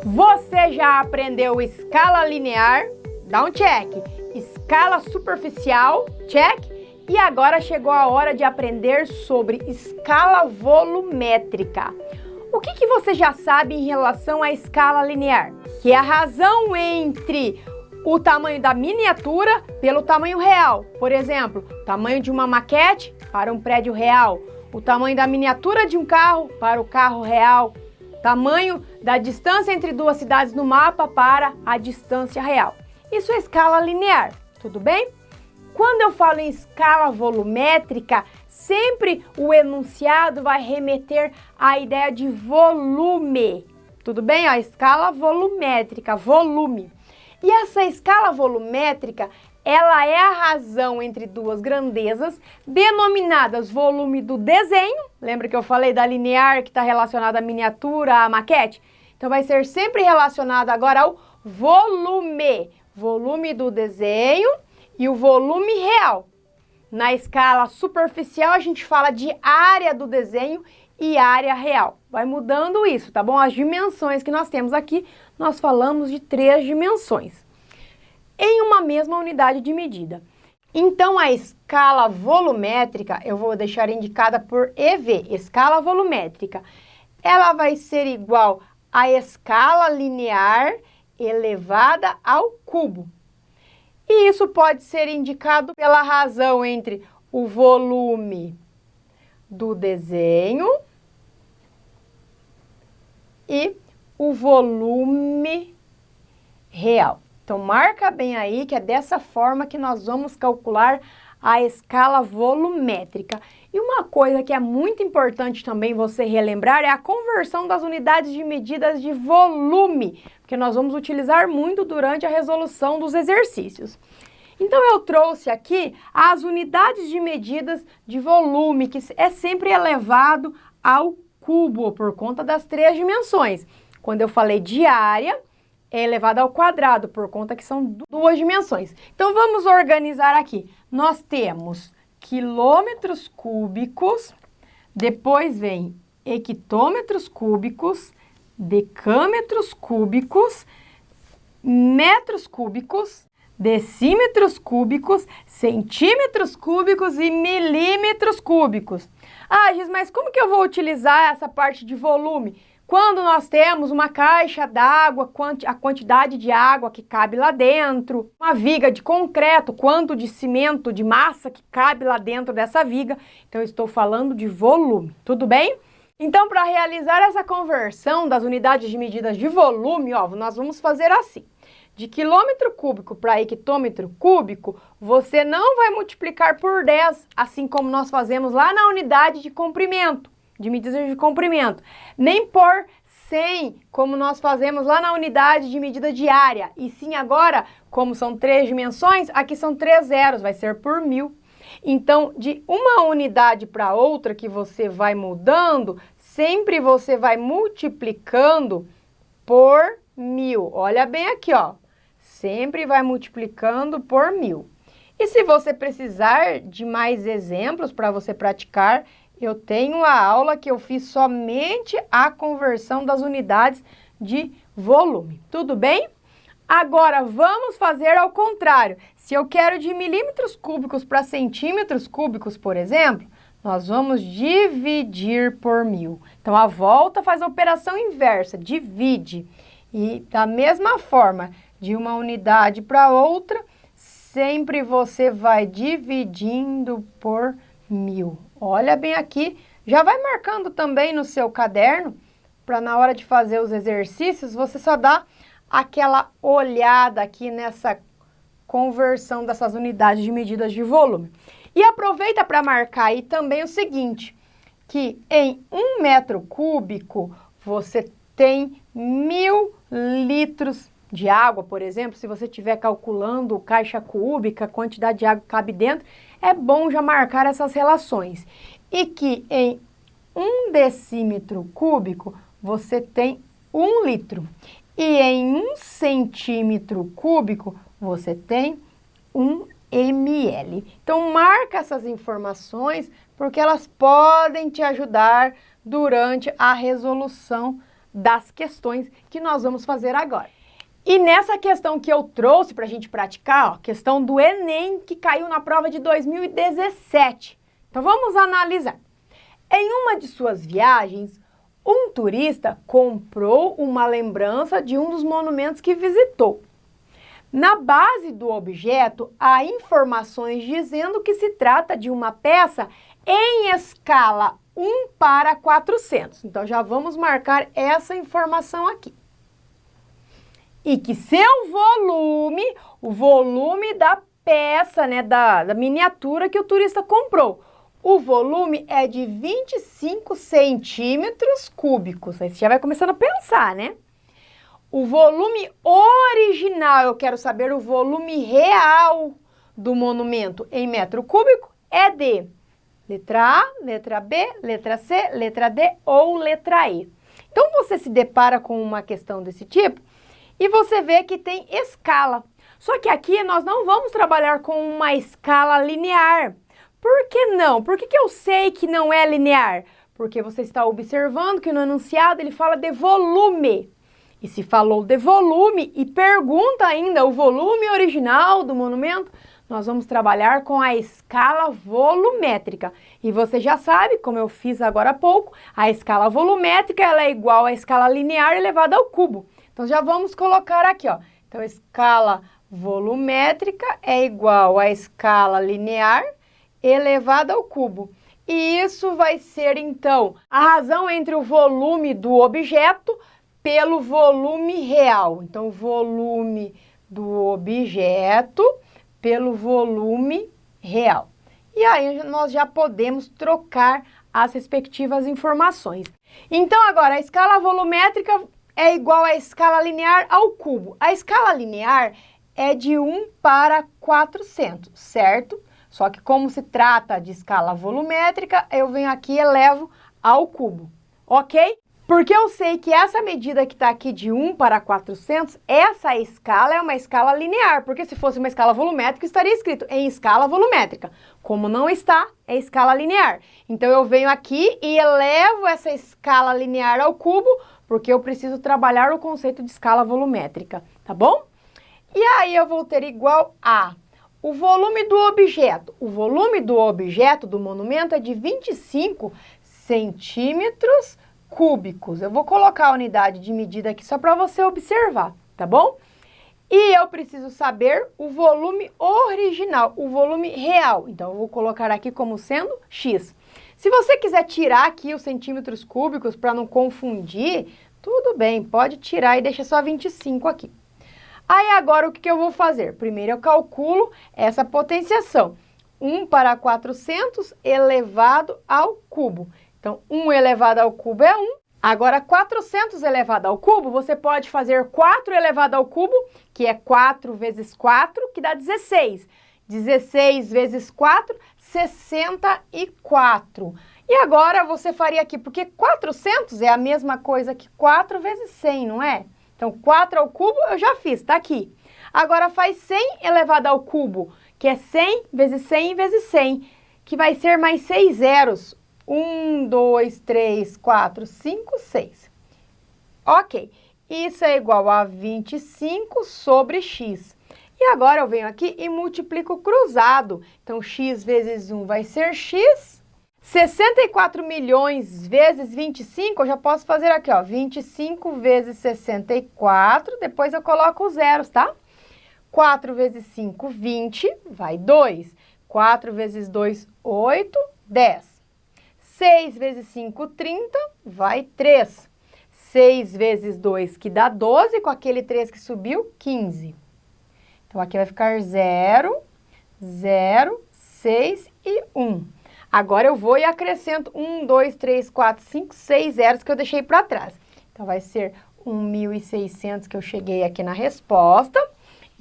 Você já aprendeu escala linear? Dá um check. Escala superficial? Check. E agora chegou a hora de aprender sobre escala volumétrica. O que você já sabe em relação à escala linear? Que é a razão entre o tamanho da miniatura pelo tamanho real. Por exemplo, o tamanho de uma maquete para um prédio real, o tamanho da miniatura de um carro para o carro real, tamanho da distância entre duas cidades no mapa para a distância real. Isso é escala linear, tudo bem? Quando eu falo em escala volumétrica, sempre o enunciado vai remeter à ideia de volume, tudo bem? A escala volumétrica, volume. E essa escala volumétrica, ela é a razão entre duas grandezas, denominadas volume do desenho. Lembra que eu falei da linear, que está relacionada à miniatura, à maquete? Então, vai ser sempre relacionado agora ao volume. Volume do desenho e o volume real. Na escala superficial, a gente fala de área do desenho e área real. Vai mudando isso, tá bom? As dimensões que nós temos aqui, nós falamos de 3 dimensões em uma mesma unidade de medida. Então, a escala volumétrica, eu vou deixar indicada por EV, escala volumétrica, ela vai ser igual à escala linear elevada ao cubo. E isso pode ser indicado pela razão entre o volume do desenho e o volume real. Então, marca bem aí que é dessa forma que nós vamos calcular a escala volumétrica. E uma coisa que é muito importante também você relembrar é a conversão das unidades de medidas de volume, porque nós vamos utilizar muito durante a resolução dos exercícios. Então, eu trouxe aqui as unidades de medidas de volume, que é sempre elevado ao cubo, por conta das 3 dimensões. Quando eu falei de área, é elevado ao quadrado, por conta que são 2 dimensões. Então, vamos organizar aqui. Nós temos quilômetros cúbicos, depois vem hectômetros cúbicos, decâmetros cúbicos, metros cúbicos, decímetros cúbicos, centímetros cúbicos e milímetros cúbicos. Ah, Gis, mas como que eu vou utilizar essa parte de volume? Quando nós temos uma caixa d'água, a quantidade de água que cabe lá dentro, uma viga de concreto, quanto de cimento, de massa que cabe lá dentro dessa viga. Então, eu estou falando de volume, tudo bem? Então, para realizar essa conversão das unidades de medidas de volume, ó, nós vamos fazer assim. De quilômetro cúbico para hectômetro cúbico, você não vai multiplicar por 10, assim como nós fazemos lá na unidade de comprimento, de medidas de comprimento. Nem por 100, como nós fazemos lá na unidade de medida de área. E sim agora, como são 3 dimensões, aqui são 3 zeros, vai ser por 1000. Então, de uma unidade para outra que você vai mudando, sempre você vai multiplicando por 1000. Olha bem aqui, ó. Sempre vai multiplicando por 1000. E se você precisar de mais exemplos para você praticar, eu tenho a aula que eu fiz somente a conversão das unidades de volume. Tudo bem? Agora, vamos fazer ao contrário. Se eu quero de milímetros cúbicos para centímetros cúbicos, por exemplo, nós vamos dividir por 1000. Então, a volta faz a operação inversa, divide. E da mesma forma, de uma unidade para outra, sempre você vai dividindo por 1000. Olha bem aqui, já vai marcando também no seu caderno, para na hora de fazer os exercícios, você só dá aquela olhada aqui nessa conversão dessas unidades de medidas de volume. E aproveita para marcar aí também o seguinte, que em 1 metro cúbico, você tem 1000 litros de água, por exemplo. Se você estiver calculando caixa cúbica, a quantidade de água que cabe dentro, é bom já marcar essas relações. E que em 1 decímetro cúbico, você tem 1 litro. E em 1 centímetro cúbico, você tem 1 ml. Então, marca essas informações, porque elas podem te ajudar durante a resolução das questões que nós vamos fazer agora. E nessa questão que eu trouxe para a gente praticar, ó, questão do Enem, que caiu na prova de 2017. Então vamos analisar. Em uma de suas viagens, um turista comprou uma lembrança de um dos monumentos que visitou. Na base do objeto, há informações dizendo que se trata de uma peça em escala 1:400. Então, já vamos marcar essa informação aqui. E que seu volume, o volume da peça, né, da miniatura que o turista comprou, o volume é de 25 centímetros cúbicos. Aí você já vai começando a pensar, né? O volume original, eu quero saber o volume real do monumento em metro cúbico, é de letra A, letra B, letra C, letra D ou letra E. Então, você se depara com uma questão desse tipo e você vê que tem escala. Só que aqui nós não vamos trabalhar com uma escala linear. Por que não? Por que eu sei que não é linear? Porque você está observando que no enunciado ele fala de volume. E se falou de volume e pergunta ainda o volume original do monumento, nós vamos trabalhar com a escala volumétrica. E você já sabe, como eu fiz agora há pouco, a escala volumétrica ela é igual à escala linear elevada ao cubo. Então já vamos colocar aqui, ó. Então, escala volumétrica é igual à escala linear elevada ao cubo. E isso vai ser, então, a razão entre o volume do objeto pelo volume real. Então, volume do objeto pelo volume real. E aí, nós já podemos trocar as respectivas informações. Então, agora, a escala volumétrica é igual à escala linear ao cubo. A escala linear é de 1:400, certo? Só que como se trata de escala volumétrica, eu venho aqui e elevo ao cubo, ok? Porque eu sei que essa medida que está aqui de 1:400, essa escala é uma escala linear, porque se fosse uma escala volumétrica, estaria escrito em escala volumétrica. Como não está, é escala linear. Então, eu venho aqui e elevo essa escala linear ao cubo, porque eu preciso trabalhar o conceito de escala volumétrica, tá bom? E aí, eu vou ter igual a o volume do objeto. O volume do objeto do monumento é de 25 centímetros cúbicos. Eu vou colocar a unidade de medida aqui só para você observar, tá bom? E eu preciso saber o volume original, o volume real. Então, eu vou colocar aqui como sendo X. Se você quiser tirar aqui os centímetros cúbicos para não confundir, tudo bem, pode tirar e deixa só 25 aqui. Aí, agora, o que eu vou fazer? Primeiro, eu calculo essa potenciação. 1/400 elevado ao cubo. Então, 1 elevado ao cubo é 1. Agora, 400 elevado ao cubo, você pode fazer 4 elevado ao cubo, que é 4 vezes 4, que dá 16. 16 vezes 4, 64. E agora, você faria aqui, porque 400 é a mesma coisa que 4 vezes 100, não é? Então, 4 ao cubo eu já fiz, tá aqui. Agora, faz 100 elevado ao cubo, que é 100 vezes 100 vezes 100, que vai ser mais 6 zeros. 1, 2, 3, 4, 5, 6. Ok, isso é igual a 25 sobre x. E agora eu venho aqui e multiplico cruzado. Então, x vezes 1 vai ser x. 64 milhões vezes 25, eu já posso fazer aqui, ó, 25 vezes 64, depois eu coloco os zeros, tá? 4 vezes 5, 20, vai 2. 4 vezes 2, 8, 10. 6 vezes 5, 30, vai 3. 6 vezes 2, que dá 12, com aquele 3 que subiu, 15. Então, aqui vai ficar 0, 0, 6 e 1. Agora, eu vou e acrescento 1, 2, 3, 4, 5, 6 zeros que eu deixei para trás. Então, vai ser 1.600 que eu cheguei aqui na resposta.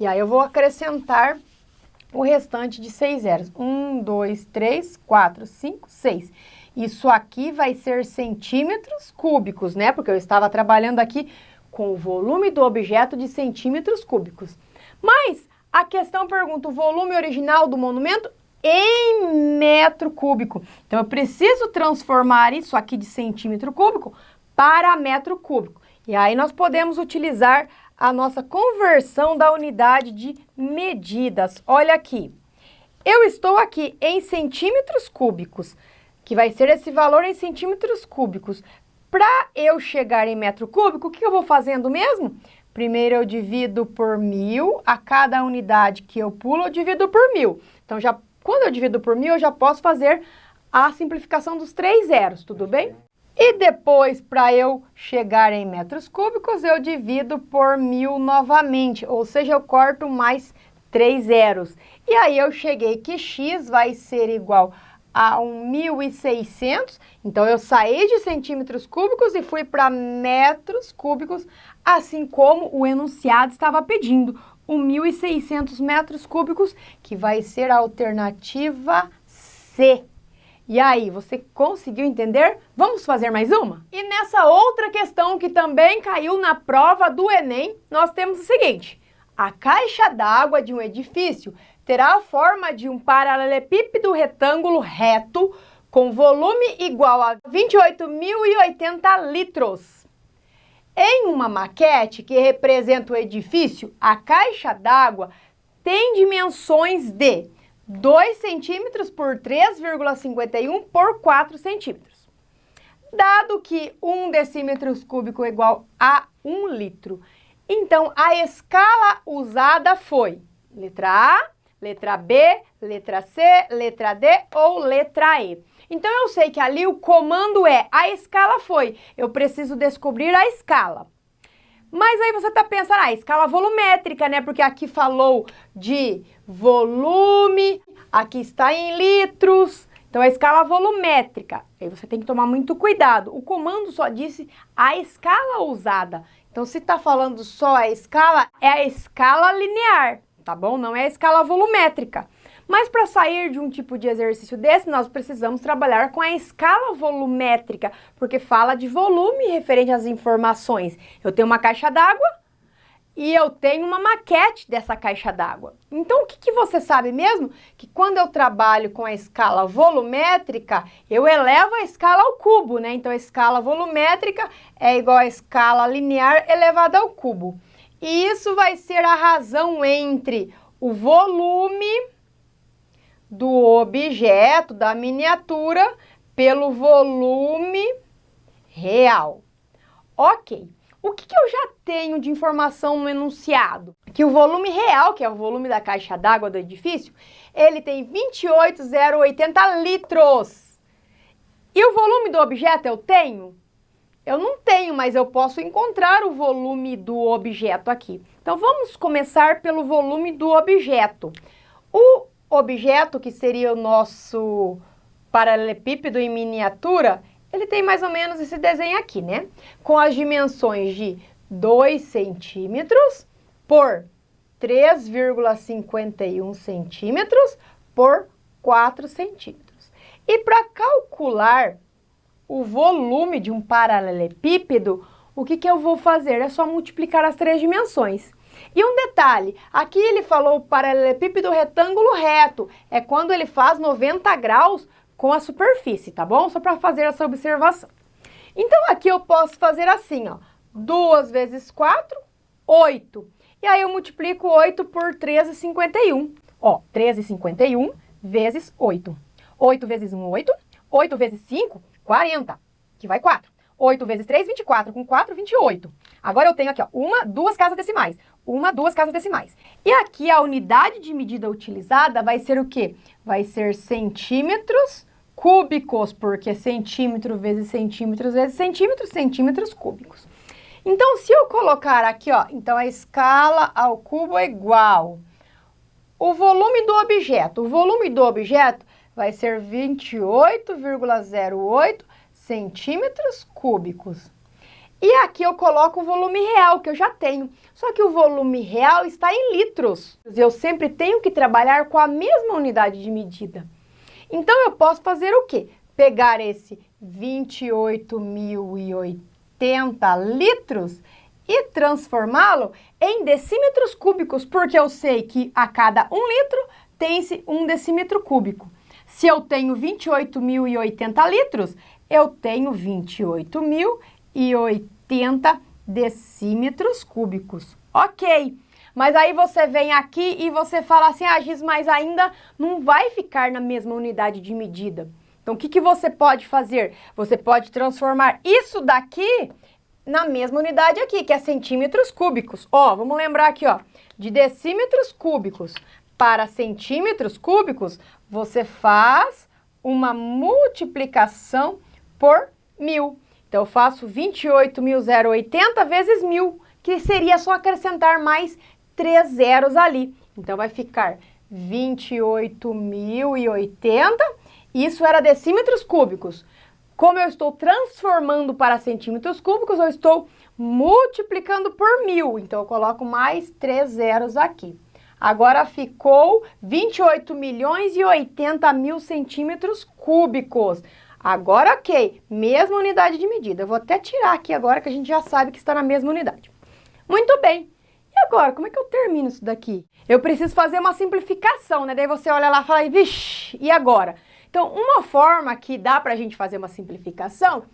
E aí, eu vou acrescentar o restante de 6 zeros. 1, 2, 3, 4, 5, 6. Isso aqui vai ser centímetros cúbicos, né? Porque eu estava trabalhando aqui com o volume do objeto de centímetros cúbicos. Mas a questão pergunta o volume original do monumento em metro cúbico. Então, eu preciso transformar isso aqui de centímetro cúbico para metro cúbico. E aí nós podemos utilizar a nossa conversão da unidade de medidas. Olha aqui, eu estou aqui em centímetros cúbicos, que vai ser esse valor em centímetros cúbicos. Para eu chegar em metro cúbico, o que eu vou fazendo mesmo? Primeiro eu divido por 1000, a cada unidade que eu pulo eu divido por 1000. Então, quando eu divido por 1000, eu já posso fazer a simplificação dos 3 zeros, tudo bem? E depois, para eu chegar em metros cúbicos, eu divido por 1000 novamente, ou seja, eu corto mais 3 zeros. E aí eu cheguei que x vai ser igual a 1.600, então eu saí de centímetros cúbicos e fui para metros cúbicos, assim como o enunciado estava pedindo, 1.600 metros cúbicos, que vai ser a alternativa C. E aí, você conseguiu entender? Vamos fazer mais uma? E nessa outra questão que também caiu na prova do Enem, nós temos o seguinte: a caixa d'água de um edifício terá a forma de um paralelepípedo retângulo reto com volume igual a 28.080 litros. Em uma maquete que representa o edifício, a caixa d'água tem dimensões de 2 centímetros por 3,51 por 4 centímetros. Dado que 1 decímetro cúbico é igual a 1 litro, então a escala usada foi letra A, letra B, letra C, letra D ou letra E. Então, eu sei que ali o comando a escala foi. Eu preciso descobrir a escala. Mas aí você está pensando, escala volumétrica, né? Porque aqui falou de volume, aqui está em litros. Então, a escala volumétrica. Aí você tem que tomar muito cuidado. O comando só disse a escala usada. Então, se está falando só a escala, é a escala linear, tá bom? Não é a escala volumétrica. Mas para sair de um tipo de exercício desse, nós precisamos trabalhar com a escala volumétrica, porque fala de volume referente às informações. Eu tenho uma caixa d'água e eu tenho uma maquete dessa caixa d'água. Então, o que você sabe mesmo? Que quando eu trabalho com a escala volumétrica, eu elevo a escala ao cubo, né? Então, a escala volumétrica é igual à escala linear elevada ao cubo. E isso vai ser a razão entre o volume do objeto, da miniatura, pelo volume real. Ok. O que eu já tenho de informação no enunciado? Que o volume real, que é o volume da caixa d'água do edifício, ele tem 28.080 litros. E o volume do objeto eu tenho? Eu não tenho, mas eu posso encontrar o volume do objeto aqui. Então, vamos começar pelo volume do objeto. O objeto, que seria o nosso paralelepípedo em miniatura, ele tem mais ou menos esse desenho aqui, né? Com as dimensões de 2 centímetros por 3,51 centímetros por 4 centímetros. E para calcular o volume de um paralelepípedo, o que eu vou fazer? É só multiplicar as 3 dimensões. E um detalhe, aqui ele falou paralelepípedo retângulo reto, é quando ele faz 90 graus com a superfície, tá bom? Só para fazer essa observação. Então, aqui eu posso fazer assim, ó, 2 vezes 4, 8. E aí eu multiplico 8 por 13,51. Ó, 13,51 vezes 8. 8 vezes 1, 8. 8 vezes 5, 40, que vai 4. 8 vezes 3, 24. Com 4, 28. Agora eu tenho aqui, ó, 1, 2 casas decimais. 1, 2 casas decimais. E aqui a unidade de medida utilizada vai ser o quê? Vai ser centímetros cúbicos, porque centímetro vezes centímetros vezes centímetros, centímetros cúbicos. Então, se eu colocar aqui, ó, então a escala ao cubo é igual o volume do objeto. O volume do objeto vai ser 28,08 centímetros cúbicos. E aqui eu coloco o volume real, que eu já tenho. Só que o volume real está em litros. Eu sempre tenho que trabalhar com a mesma unidade de medida. Então, eu posso fazer o quê? Pegar esse 28.080 litros e transformá-lo em decímetros cúbicos, porque eu sei que a cada 1 litro tem-se 1 decímetro cúbico. Se eu tenho 28.080 litros, eu tenho 28.080 decímetros cúbicos. Ok, mas aí você vem aqui e você fala assim, ah, Giz, mas ainda não vai ficar na mesma unidade de medida. Então, o que você pode fazer? Você pode transformar isso daqui na mesma unidade aqui, que é centímetros cúbicos. Ó, vamos lembrar aqui, ó, de decímetros cúbicos para centímetros cúbicos, você faz uma multiplicação por 1000. Então, eu faço 28.080 vezes 1000, que seria só acrescentar mais 3 zeros ali. Então, vai ficar 28.080, isso era decímetros cúbicos. Como eu estou transformando para centímetros cúbicos, eu estou multiplicando por 1000. Então, eu coloco mais 3 zeros aqui. Agora ficou 28.080.000 centímetros cúbicos. Agora, ok, mesma unidade de medida. Eu vou até tirar aqui agora que a gente já sabe que está na mesma unidade. Muito bem. E agora, como é que eu termino isso daqui? Eu preciso fazer uma simplificação, né? Daí você olha lá e fala, vixe, e agora? Então, uma forma que dá pra gente fazer uma simplificação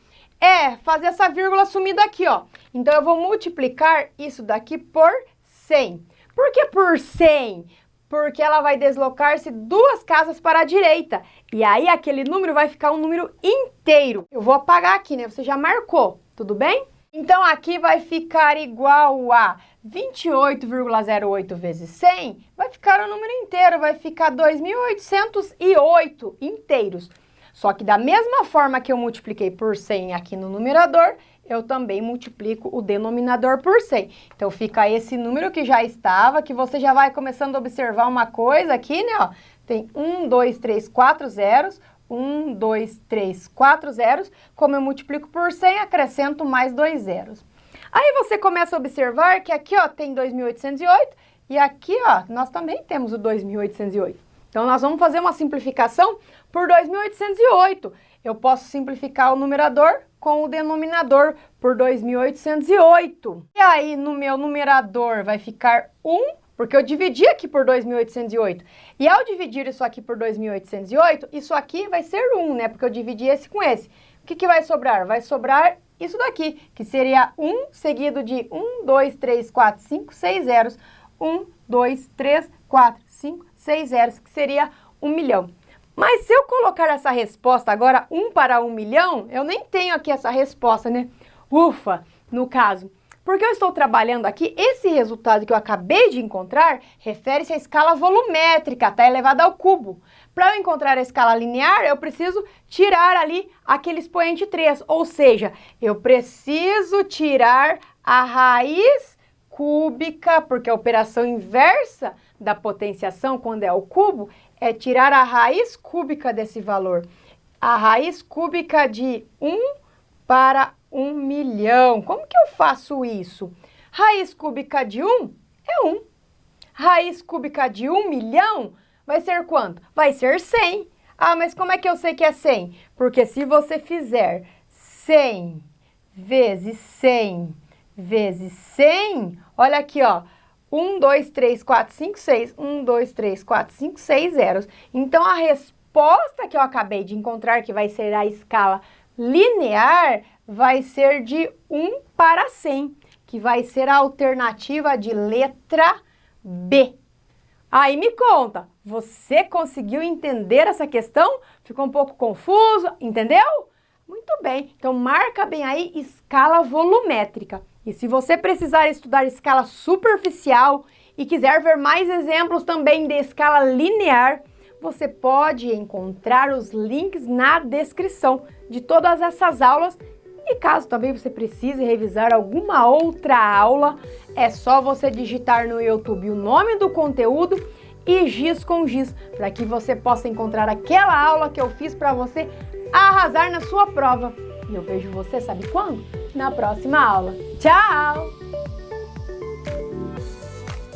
é fazer essa vírgula sumida aqui, ó. Então, eu vou multiplicar isso daqui por 100. Por que por 100? Porque ela vai deslocar-se 2 casas para a direita. E aí, aquele número vai ficar um número inteiro. Eu vou apagar aqui, né? Você já marcou, tudo bem? Então, aqui vai ficar igual a 28,08 vezes 100. Vai ficar o número inteiro, vai ficar 2.808 inteiros. Só que da mesma forma que eu multipliquei por 100 aqui no numerador, eu também multiplico o denominador por 100. Então, fica esse número que já estava, que você já vai começando a observar uma coisa aqui, né? Ó, tem 1, 2, 3, 4 zeros, 1, 2, 3, 4 zeros. Como eu multiplico por 100, acrescento mais 2 zeros. Aí você começa a observar que aqui, ó, tem 2.808 e aqui, ó, nós também temos o 2.808. Então, nós vamos fazer uma simplificação por 2.808. Eu posso simplificar o numerador com o denominador por 2.808. E aí, no meu numerador vai ficar 1, porque eu dividi aqui por 2.808. E ao dividir isso aqui por 2.808, isso aqui vai ser 1, né? Porque eu dividi esse com esse. O que vai sobrar? Vai sobrar isso daqui, que seria 1 seguido de 1, 2, 3, 4, 5, 6 zeros. 1, 2, 3, 4, 5, 6 zeros, que seria 1 milhão. Mas se eu colocar essa resposta agora, 1 para 1 milhão, eu nem tenho aqui essa resposta, né? Ufa, no caso. Porque eu estou trabalhando aqui, esse resultado que eu acabei de encontrar refere-se à escala volumétrica, está elevada ao cubo. Para eu encontrar a escala linear, eu preciso tirar ali aquele expoente 3, ou seja, eu preciso tirar a raiz cúbica, porque a operação inversa da potenciação, quando é ao cubo, é tirar a raiz cúbica desse valor. A raiz cúbica de 1 para 1 milhão. Como que eu faço isso? Raiz cúbica de 1 é 1. Raiz cúbica de 1 milhão vai ser quanto? Vai ser 100. Ah, mas como é que eu sei que é 100? Porque se você fizer 100 vezes 100 vezes 100, olha aqui, ó. 1, 2, 3, 4, 5, 6. 1, 2, 3, 4, 5, 6 zeros. Então, a resposta que eu acabei de encontrar, que vai ser a escala linear, vai ser de 1 para 100, que vai ser a alternativa de letra B. Aí me conta, você conseguiu entender essa questão? Ficou um pouco confuso? Entendeu? Muito bem, então marca bem aí escala volumétrica. E se você precisar estudar escala superficial e quiser ver mais exemplos também de escala linear, você pode encontrar os links na descrição de todas essas aulas. E caso também você precise revisar alguma outra aula, é só você digitar no YouTube o nome do conteúdo e Giz com Giz, para que você possa encontrar aquela aula que eu fiz para você arrasar na sua prova. E eu vejo você, sabe quando? Na próxima aula. Tchau!